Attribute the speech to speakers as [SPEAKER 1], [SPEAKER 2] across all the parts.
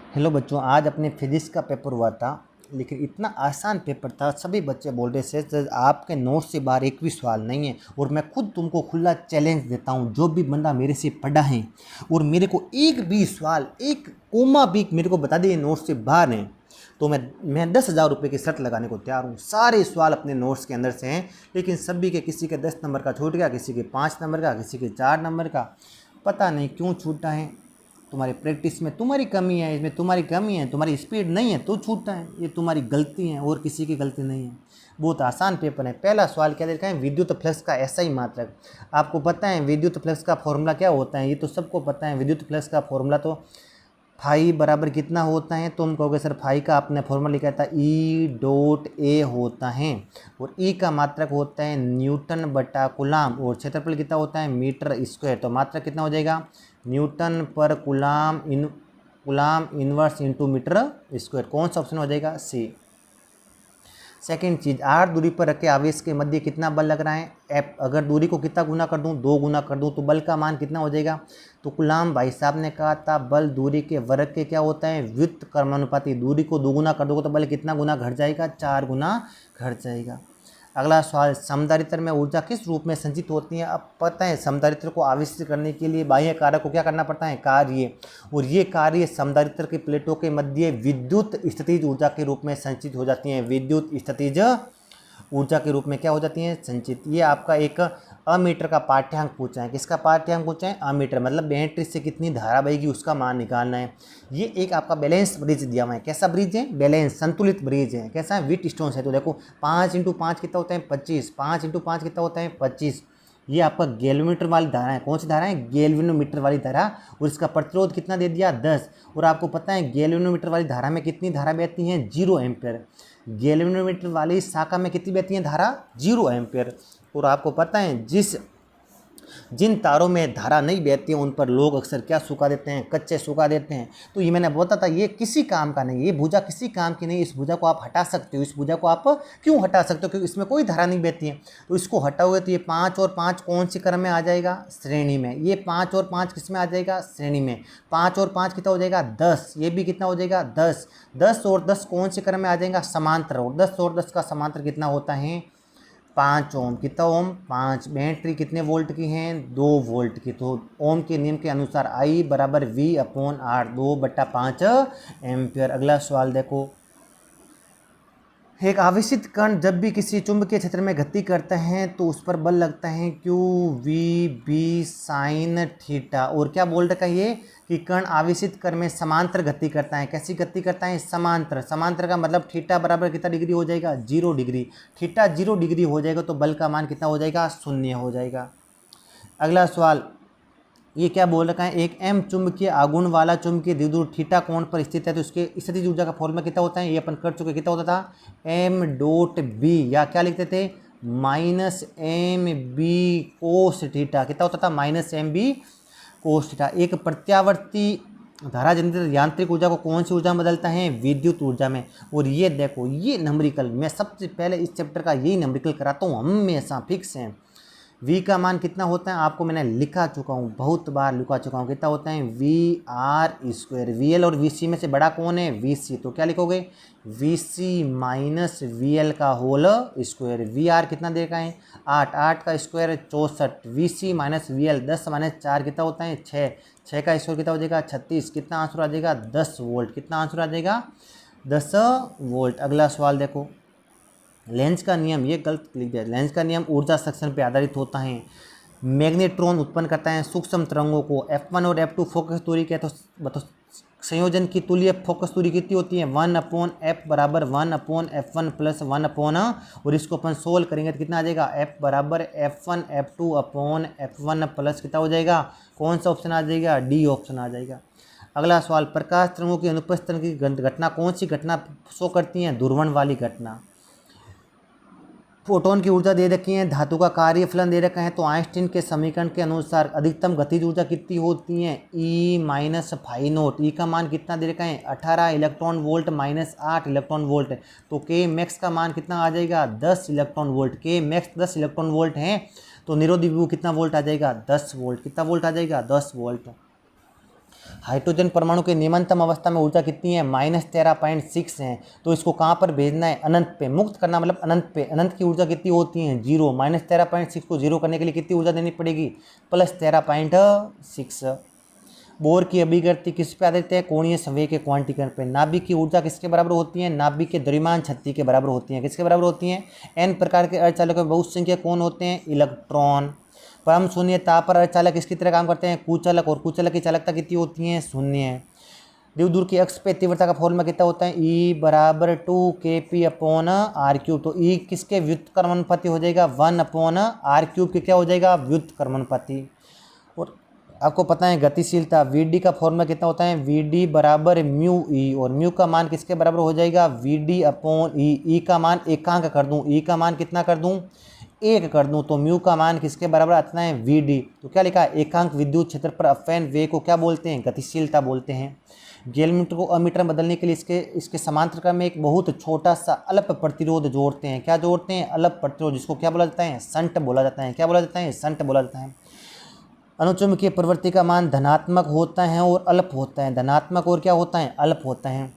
[SPEAKER 1] Hello बच्चों, आज अपने फिजिक्स का पेपर हुआ था, लेकिन इतना आसान पेपर था। सभी बच्चे बोल रहे थे सर आपके नोट से बाहर एक भी सवाल नहीं है। और मैं खुद तुमको खुला चैलेंज देता हूँ, जो भी बंदा मेरे से पढ़ा है और मेरे को एक भी सवाल, एक कोमा भी मेरे को बता दे नोट से बाहर है, तो मैं 10,000 रुपये की शर्त लगाने को तैयार हूँ। सारे सवाल अपने नोट्स के अंदर से हैं, लेकिन सभी के किसी के 10 नंबर का छूट गया, किसी के 5 नंबर का, किसी के 4 नंबर का। पता नहीं क्यों छूटा है। तुम्हारी प्रैक्टिस में तुम्हारी कमी है, इसमें तुम्हारी कमी है, तुम्हारी स्पीड नहीं है तो छूटता है। ये तुम्हारी गलती है और किसी की गलती नहीं है। बहुत आसान पेपर है। पहला सवाल क्या देखा है, विद्युत फ्लक्स का SI मात्रक। आपको पता है विद्युत फ्लक्स का फॉर्मूला क्या होता है? ये तो सबको पता है। विद्युत फ्लक्स का फॉर्मूला तो फाई बराबर कितना होता है? तुम कहोगे सर फाई का आपने फॉर्मूला लिखा था E.A होता है, और E का मात्रक होता है न्यूटन बटा कुलाम, और क्षेत्रफल कितना होता है मीटर स्क्वायर। तो मात्रक कितना हो जाएगा? न्यूटन पर coulomb inverse into metre square. कौन सा ऑप्शन हो जाएगा? सी। सेकेंड चीज, आर दूरी पर रखे आवेश के मध्य कितना बल लग रहा है? एफ। अगर दूरी को कितना गुना कर दूं? 2 गुना कर दूं तो बल का मान कितना हो जाएगा? तो गुलाम भाई साहब ने कहा था बल दूरी के वर्ग के क्या होता है? व्युत्क्रमानुपाती। दूरी को 2 गुना कर दोगे तो बल कितना गुना घट जाएगा? 4 गुना घट जाएगा। अगला सवाल, समधारित्र में ऊर्जा किस रूप में संचित होती है? अब पता है समधारित्र को आविष्ट करने के लिए बाह्य कारक को क्या करना पड़ता है? कार्य। और ये कार्य समधारित्र के प्लेटों के मध्य विद्युत स्थितिज ऊर्जा के रूप में संचित हो जाती हैं। विद्युत स्थितिज ऊर्जा के रूप में क्या हो जाती है? संचित। ये आपका एक अमीटर का पाठ्यांक पूछा है। किसका पाठ्यांक पूछा है? अमीटर। मतलब बैटरी से कितनी धारा बहेगी उसका मान निकालना है। ये एक आपका बैलेंस ब्रिज दिया हुआ है। कैसा ब्रिज है? बैलेंस, संतुलित ब्रिज है। कैसा है? व्हीट स्टोन है। तो देखो 5 × 5 कितना होता है? 25। 5 × 5 कितना होता है? 25। ये आपका गैल्वेनोमीटर वाली धारा है। कौन सी धारा है? गैल्वेनोमीटर वाली धारा। और इसका प्रतिरोध कितना दे दिया? 10। और आपको पता है गैल्वेनोमीटर वाली धारा में कितनी धारा बहती है? 0 एम्पियर। गैल्वेनोमीटर वाली शाखा में कितनी बहती है धारा? 0 एम्पियर। और आपको पता है जिन तारों में धारा नहीं बहती है उन पर लोग अक्सर क्या सुखा देते हैं? कच्चे सुखा देते हैं। तो ये मैंने बोला था ये किसी काम का नहीं, ये भुजा किसी काम की नहीं। इस भुजा को आप हटा सकते हो। इस भुजा को आप क्यों हटा सकते हो? क्योंकि इसमें कोई धारा नहीं बहती है। तो इसको हटाओगे तो ये 5 और 5 कौन सी क्रम में आ जाएगा? श्रेणी में। ये 5 और 5 किस में आ जाएगा? श्रेणी में। 5 और 5 कितना हो जाएगा? 10। ये भी कितना हो जाएगा? 10। 10 और 10 कौन से क्रम में आ जाएगा? समांतर। और 10 और 10 का समांतर कितना होता है? 5 ओम। कितना ओम? 5। बैटरी कितने वोल्ट की हैं? 2 वोल्ट की। तो ओम के नियम के अनुसार I बराबर V/R, 2/5 एम्पियर। अगला सवाल देखो, एक आवेशित कण जब भी किसी चुंबकीय क्षेत्र में गति करता है तो उस पर बल लगता है QVB sin थीटा। और क्या बोल रखा है ये कि कण आवेशित कण में समांतर गति करता है। कैसी गति करता है? समांतर। समांतर का मतलब थीटा बराबर कितना डिग्री हो जाएगा? 0 डिग्री। थीटा 0 डिग्री हो जाएगा तो बल का मान कितना हो जाएगा? 0 हो जाएगा। अगला सवाल, ये क्या बोल रखा है, एक M चुंबकीय आघूर्ण वाला चुंबकीय द्विध्रुव थीटा कोण पर स्थित है तो उसके स्थितिज ऊर्जा का फॉर्मूला कितना होता है? ये अपन कर चुके। कितना होता था? M.B, या क्या लिखते थे? -MB cos theta. कितना होता था? -MB cos theta. एक प्रत्यावर्ती धारा जनित यांत्रिक ऊर्जा को कौन सी ऊर्जा में बदलता है? विद्युत ऊर्जा में। और ये देखो ये नंबरिकल, मैं सबसे पहले इस चैप्टर का यही नंबरिकल कराता हूँ हमेशा, फिक्स है। V का मान कितना होता है? आपको मैंने लिखा चुका हूँ, बहुत बार लिखा चुका हूँ। कितना होता है? VR²। VL और VC में से बड़ा कौन है? VC। तो क्या लिखोगे? VC माइनस VL का होल स्क्वायर। VR कितना दे रखा है? 8। 8 का स्क्वायर 64। VC माइनस VL 10 - 4 कितना होता है? 6। 6 का स्क्वायर कितना हो जाएगा? 36। कितना आंसर आ जाएगा? 10 वोल्ट। कितना आंसर आ जाएगा? 10 वोल्ट। अगला सवाल देखो, लेंस का नियम, ये गलत लिख दिया। लेंस का नियम ऊर्जा संरक्षण पर आधारित होता है। मैग्नेट्रॉन उत्पन्न करता है सूक्ष्म तरंगों को। F1 और F2 फोकस दूरी क्या है? तो बताओ संयोजन की तुल्य फोकस दूरी कितनी होती है? 1/f बराबर 1/f1 प्लस 1 और इसको अपन सोल्व करेंगे तो कितना आ जाएगा? F बराबर F1 F2/f1 प्लस कितना हो जाएगा? कौन सा ऑप्शन आ जाएगा? D ऑप्शन आ जाएगा। अगला सवाल, प्रकाश तरंगों की अनुपस्थिति की घटना कौन सी घटना शो करती है? ध्रुवण वाली घटना। फोटोन की ऊर्जा दे रखी है, धातु का कार्य फलन दे रखा है। तो आइंस्टीन के समीकरण के अनुसार अधिकतम गतिज ऊर्जा कितनी होती है? E minus phi naught. E का मान कितना दे रखा है? 18 electron volt minus 8 electron volt. तो K मैक्स का मान कितना आ जाएगा? 10 electron volt. K max 10 electron volt है तो निरोधी विभव कितना वोल्ट आ जाएगा? 10 वोल्ट। कितना वोल्ट आ जाएगा? 10 वोल्ट। हाइड्रोजन परमाणु के निम्नतम अवस्था में ऊर्जा कितनी है, -13.6 है। तो इसको कहाँ पर भेजना है, अनंत पे। मुक्त करना मतलब अनंत पे। अनंत की ऊर्जा कितनी होती है, 0। -13.6 को 0 करने के लिए कितनी ऊर्जा देनी पड़ेगी, +13.6। बोर की अभिव्यक्ति किस पे आधारित है, कोणीय संवेग के क्वांटीकरण पे। नाभिक की ऊर्जा किसके बराबर होती है, नाभिक के द्रव्यमान शक्ति के बराबर होती है। किसके बराबर होती हैं, n प्रकार के अर्धचालकों में बहुसंख्यक कौन होते हैं, इलेक्ट्रॉन। परम शून्य ताप पर अर्धचालक किसकी तरह काम करते हैं, कुचालक। और कुचालक की चालकता कितनी होती है, 0 है। द्विध्रुव की अक्ष पे तीव्रता का फॉर्मूला कितना होता है, E = 2kp/r³। तो E किसके व्युत्क्रमानुपाती हो जाएगा, 1/r³ के क्या हो जाएगा, व्युत्क्रमानुपाती। और आपको पता है गतिशीलता, Vd का फॉर्मूला कितना होता है, Vd = μe। और म्यू का मान किसके बराबर हो जाएगा, Vd/E। E का मान एकांक कर दूं, E का मान कितना कर दूं, 1 कर दूं, तो म्यू का मान किसके बराबर आता है, Vd। तो क्या लिखा है, एकांक विद्युत क्षेत्र पर अपव्यय वेग को क्या बोलते हैं, गतिशीलता बोलते हैं। गेलमीटर को अमीटर में बदलने के लिए इसके समांतर क्रम में एक बहुत छोटा सा अल्प प्रतिरोध जोड़ते हैं। क्या जोड़ते हैं, अल्प प्रतिरोध, जिसको क्या बोला जाता है, संट बोला जाता है। क्या बोला जाता है, संट बोला जाता है। अनुचुंबकीय प्रवृत्ति का मान धनात्मक होता है और अल्प होता है। धनात्मक और क्या होता है, अल्प होता है।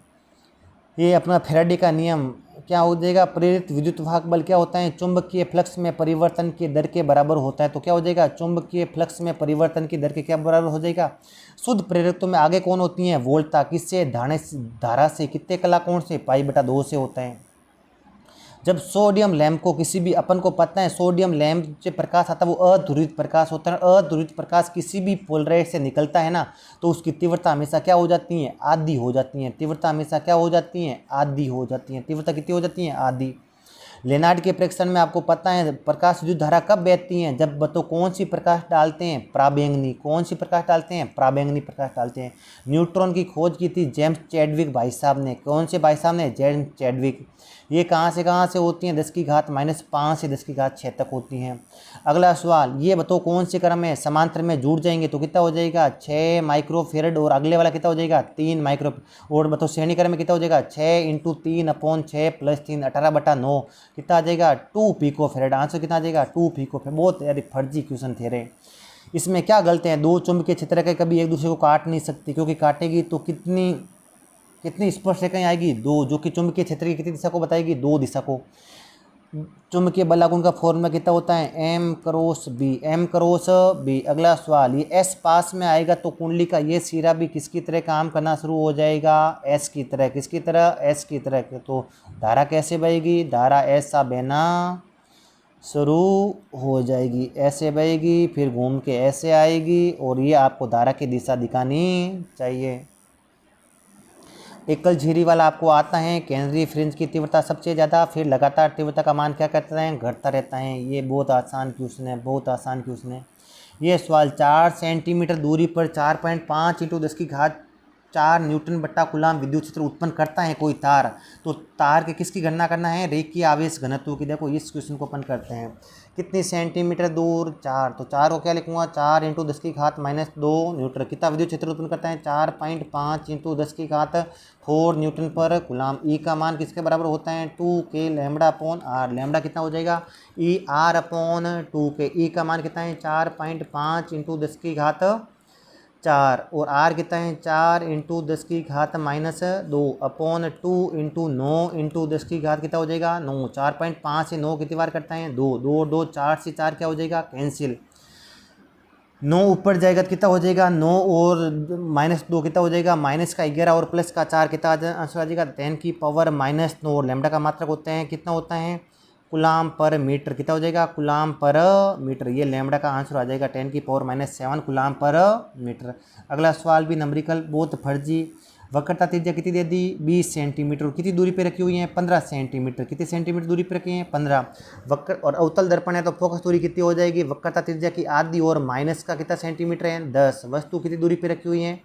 [SPEAKER 1] ये अपना फैराडे का नियम क्या हो जाएगा, प्रेरित विद्युत वाहक बल क्या होता है, चुंबकीय फ्लक्स में परिवर्तन की दर के बराबर होता है। तो क्या हो जाएगा, चुंबकीय फ्लक्स में परिवर्तन की दर के क्या बराबर हो जाएगा। शुद्ध प्रेरितों में आगे कौन होती है, वोल्टा। किससे, धारा से। कितने कला कोण से, π/2 से होता है। जब सोडियम लैंप को किसी भी, अपन को पता है सोडियम लैंप से प्रकाश आता है वो अध्रुवित प्रकाश होता है। अध्रुवित प्रकाश किसी भी पोलराइड से निकलता है ना, तो उसकी तीव्रता हमेशा क्या हो जाती है, आधी हो जाती है। तीव्रता हमेशा क्या हो जाती है, आधी हो जाती है। तीव्रता कितनी हो जाती है, आधी। लेनार्ड के प्रेक्षण में आपको पता है प्रकाश विद्युत धारा कब बहती है, जब बतो कौन सी प्रकाश डालते हैं, पराबैंगनी। कौन सी प्रकाश डालते हैं, पराबैंगनी प्रकाश डालते हैं। न्यूट्रॉन की खोज की थी जेम्स चैडविक भाई साहब ने। कौन से भाई साहब ने, जेम्स चैडविक। ये कहाँ से होती हैं, 10⁻⁵ से 10⁻6 तक होती हैं। अगला सवाल, ये बताओ कौन से क्रम में समांतर में जुड़ जाएंगे, तो कितना हो जाएगा, 6 माइक्रोफेरेड। और अगले वाला कितना हो जाएगा, 3 माइक्रो। और बताओ श्रेणी क्रम में कितना हो जाएगा, 6 × 3/6 + 3 18/9 कितना आ जाएगा, 2 पिकोफेरेड। आंसर कितना आ जाएगा, 2 पिकोफेरेड। बहुत यार फर्जी क्वेश्चन थे रे। इसमें क्या गलते हैं, दो चुंबकीय क्षेत्र के कभी एक दूसरे को काट नहीं सकती, क्योंकि काटेगी तो कितनी स्पर्श रेखाएं आएगी, 2, जो कि चुंबकीय क्षेत्र की कितनी दिशा को बताएगी, 2 दिशा को। चुंबकीय बल आघूर्ण का फॉर्मूला कितना होता है, M×B। अगला सवाल, ये S पास में आएगा तो कुंडली का ये सिरा भी किसकी तरह काम करना शुरू हो जाएगा, S की तरह। किसकी तरह, S की तरह। तो धारा कैसे बहेगी, धारा ऐसा बहना शुरू हो जाएगी, ऐसे बहेगी, फिर घूम के ऐसे आएगी, और ये आपको धारा की दिशा दिखानी चाहिए। एकल झिरी वाला आपको आता है, केंद्रीय फ्रिंज की तीव्रता सबसे ज़्यादा, फिर लगातार तीव्रता का मान क्या करता है, घटता रहता है। ये बहुत आसान क्वेश्चन है, बहुत आसान क्वेश्चन है। ये सवाल 4 सेंटीमीटर दूरी पर 4.5 × 10⁴ न्यूटन/कूलाम विद्युत क्षेत्र उत्पन्न करता है कोई तार। तो तार के किसकी गणना करना है, रेखीय आवेश घनत्व की। देखो इस क्वेश्चन को अपन करते हैं, कितनी सेंटीमीटर दूर, 4। तो 4 को क्या लिखूंगा, 4 × 10⁻² न्यूटन। कितना विद्युत क्षेत्र उत्पन्न करता है, 4.5 × 10⁴ न्यूटन/कूलाम। ई का मान किसके बराबर होता है, 2k λ/r। लैम्बडा कितना हो जाएगा, ER/2k। ई का मान कितना है, 4.5 × 10⁴ और r कितना है, 4 × 10⁻²/2 2 × 9 × 10⁻, कितना हो जाएगा, 9। 4.5 से 9 कितनी बार करता है, 2 2 2 4 से 4 क्या हो जाएगा, कैंसिल। 9 ऊपर जाएगा तो कितना हो जाएगा, 9 और -2 कितना हो जाएगा, -11 और +4 कितना आंसर आ जाएगा, 10⁻⁻9। और लैम्बडा का मात्रक होते हैं, कितना होता है, कूलाम/मीटर। कितना हो जाएगा, कूलाम/मीटर। ये लैम्बडा का आंसर आ जाएगा 10⁻7 कूलाम/मीटर। अगला सवाल भी नंबरिकल, बहुत फर्जी। वक्रता त्रिज्या कितनी दे दी, 20 सेंटीमीटर। कितनी दूरी पे रखी हुई है, 15 सेंटीमीटर। कितने सेंटीमीटर दूरी पे रखी है, 15। वक्र और अवतल दर्पण है तो फोकस दूरी कितनी हो जाएगी, वक्रता त्रिज्या की आधी और माइनस का कितना सेंटीमीटर है, 10। वस्तु कितनी दूरी पे रखी हुई है,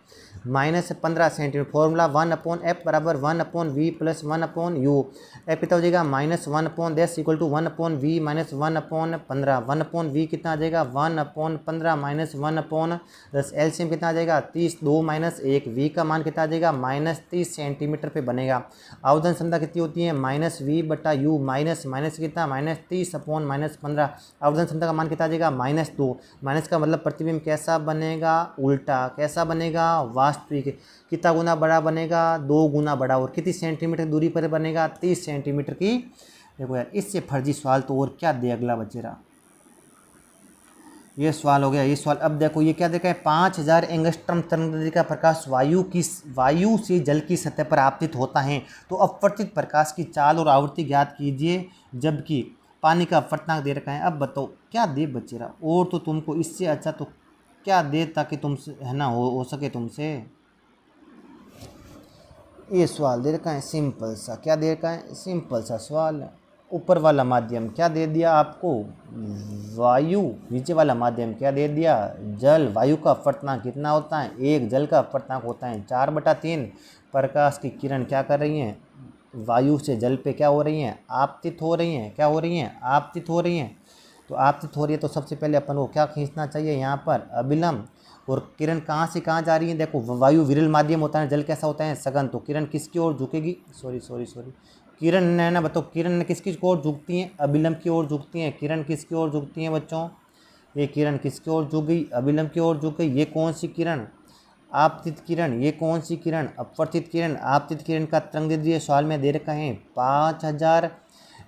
[SPEAKER 1] -15 centimetre. Formula 1/f = 1/v + 1/u। F कितना हो जाएगा, -1/10 = 1/v - 1/15। 1/v कितना आ जाएगा, 1/15 - 1/10। एलसीएम कितना आ जाएगा, 30। 2 - 1, v का मान कितना आ जाएगा, -30 सेंटीमीटर पे बनेगा। आवेदन क्षमता कितनी होती है -v/u माइनस माइनस कितना -30/-15। आवेदन क्षमता का मान कितना आ जाएगा -2। माइनस का मतलब प्रतिबिंब कैसा बनेगा उल्टा, कैसा बनेगा वास्तविक। कितना गुना बड़ा बनेगा 2 गुना बड़ा। और कितनी सेंटीमीटर की दूरी पर बनेगा 30 सेंटीमीटर की। देखो यार इससे फर्जी सवाल तो और क्या दे अगला बचे रहा। ये सवाल हो गया ये सवाल। अब देखो ये क्या देखा है 5000 एंगस्ट्रॉम तरंगदैर्घ्य का प्रकाश वायु से जल की सतह पर आपतित होता है। तो अपवर्तित प्रकाश की चाल और आवृत्ति ज्ञात कीजिए, जबकि पानी का अपवर्तनांक दे रखा है। अब बताओ क्या दे बच्चे रहा, और तो तुमको इससे अच्छा तो क्या दे ताकि तुमसे है ना हो सके तुमसे। ये सवाल दे रखा है सिंपल सा, क्या दे रखा है सिंपल सा सवाल है। ऊपर वाला माध्यम क्या दे दिया आपको वायु, नीचे वाला माध्यम क्या दे दिया जल। वायु का अपवर्तनांक कितना होता है 1, जल का अपवर्तनांक होता है 4/3। प्रकाश की किरण क्या कर रही हैं वायु से जल पे क्या हो रही हैं आपतित हो रही हैं, क्या हो रही हैं आपतित हो रही हैं। तो आपतित हो रही है तो सबसे पहले अपन को क्या खींचना चाहिए यहाँ पर अभिलंब। और किरण कहाँ से कहाँ जा रही है, देखो वायु विरल माध्यम होता है, जल कैसा होता है सघन। तो किरण किसकी ओर झुकेगी, सॉरी किरण है ना बताओ, किरण किसकी ओर झुकती हैं अभिलंब की ओर झुकती हैं। किरण किसकी ओर झुकती हैं बच्चों, ये किरण किसकी ओर झुक गई अभिलंब की ओर झुक गई। ये कौन सी किरण आपतित किरण, ये कौन सी किरण अपवर्तित किरण। आपतित किरण का तरंगदैर्घ्य सवाल में दे रखा है 5000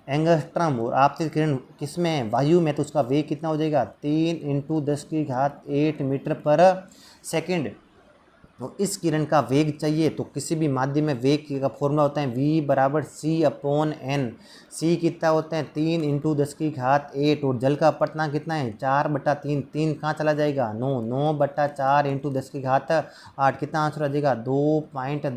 [SPEAKER 1] एंगस्ट्रॉम। और आपतित किरण किसमें है वायु में, तो उसका वेग कितना हो जाएगा 3 × 10⁸ मीटर पर सेकेंड। तो इस किरण का वेग चाहिए तो किसी भी माध्यम में वेग का फॉर्मूला होता है v c/n। c कितना होता है 3 × 10⁸। और जल का अपवर्तनांक कितना है 4/3। 3 कहाँ चला जाएगा 9/4 × 10⁸। कितना आंसर आ जाएगा 2.25 ×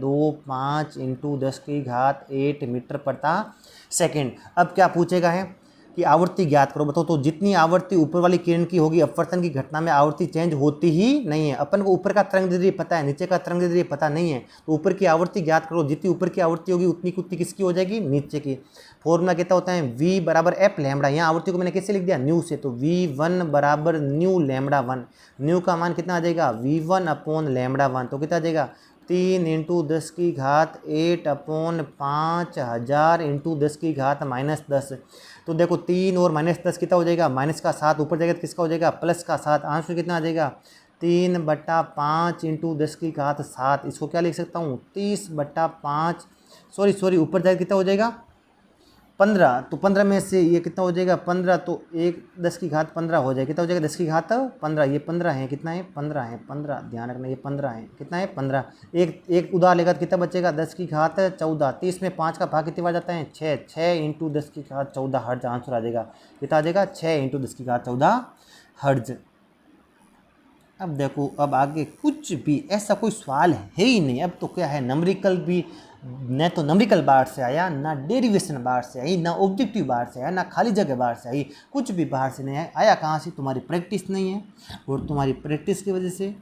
[SPEAKER 1] 10⁸ मीटर प्रति सेकेंड। अब क्या पूछेगा है कि आवृत्ति ज्ञात करो। बताओ तो जितनी आवृत्ति ऊपर वाली किरण की होगी अपवर्तन की घटना में आवृत्ति चेंज होती ही नहीं है। अपन को ऊपर का तरंगदैर्घ्य पता है, नीचे का तरंगदैर्घ्य पता नहीं है, तो ऊपर की आवृत्ति ज्ञात करो। जितनी ऊपर की आवृत्ति होगी उतनी कुत्ती किसकी हो जाएगी नीचे की। फॉर्मूला कितना होता है v = f लैम्बडा। यहाँ आवृत्ति को मैंने कैसे लिख दिया न्यू से, तो v1 = न्यू λ1। न्यू का मान कितना आ जाएगा v1/λ1। तो कितना आ जाएगा 3 × 10⁸ 5000 × 10⁻⁻10। तो देखो 3 और -10 कितना हो जाएगा माइनस का 7, ऊपर जाएगा तो किसका हो जाएगा प्लस का 7। आंसर कितना आ जाएगा 3/5 × 10⁻7। इसको क्या लिख सकता हूँ 30/5। सॉरी ऊपर जाएगा कितना हो जाएगा 15। तो 15 में से ये कितना हो जाएगा 15, तो 10⁻15 हो जाएगा। कितना हो जाएगा 10⁻15। ये 15 है, कितना है 15 है, 15 ध्यान रखना ये 15 है, कितना है 15। एक उधार लेगा तो कितना बचेगा 10⁻14। 30 में 5 का भाग कितनी बार जाता है 6 × 10⁻14 हर्ज आंसर आ जाएगा। कितना आ जाएगा 6 × 10⁻14 हर्ज। अब देखो अब आगे कुछ भी ऐसा कोई सवाल है ही नहीं। अब तो क्या है नंबरिकल भी न तो नंबरिकल बाहर से आया, ना डेरिवेशन बाहर से आई, ना ऑब्जेक्टिव बाहर से आया, ना खाली जगह बाहर से आई, कुछ भी बाहर से नहीं आया। आया कहाँ से तुम्हारी प्रैक्टिस नहीं है। और तुम्हारी प्रैक्टिस की वजह से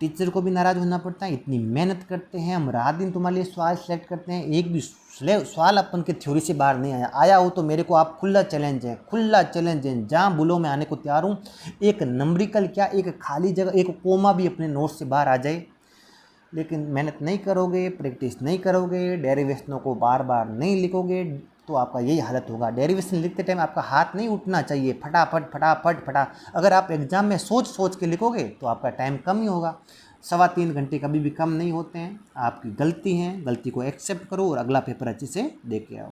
[SPEAKER 1] टीचर को भी नाराज़ होना पड़ता है। इतनी मेहनत करते हैं हम, रात दिन तुम्हारे लिए सवाल सेलेक्ट करते हैं, एक भी सवाल अपन के थ्योरी से बाहर नहीं आया हो तो मेरे को आप खुला चैलेंज है जहाँ बुलो मैं आने को तैयार हूँ। एक नंबरिकल क्या एक खाली जगह एक कोमा भी अपने नोट से बाहर आ जाए, लेकिन मेहनत नहीं करोगे, प्रैक्टिस नहीं करोगे, डेरिवेशनों को बार बार नहीं लिखोगे तो आपका यही हालत होगा। डेरिवेशन लिखते टाइम आपका हाथ नहीं उठना चाहिए, फटा। अगर आप एग्जाम में सोच के लिखोगे तो आपका टाइम कम ही होगा। 3.25 घंटे कभी भी कम नहीं होते हैं। आपकी गलती है, गलती को एक्सेप्ट करो और अगला पेपर अच्छे से दे के आओ।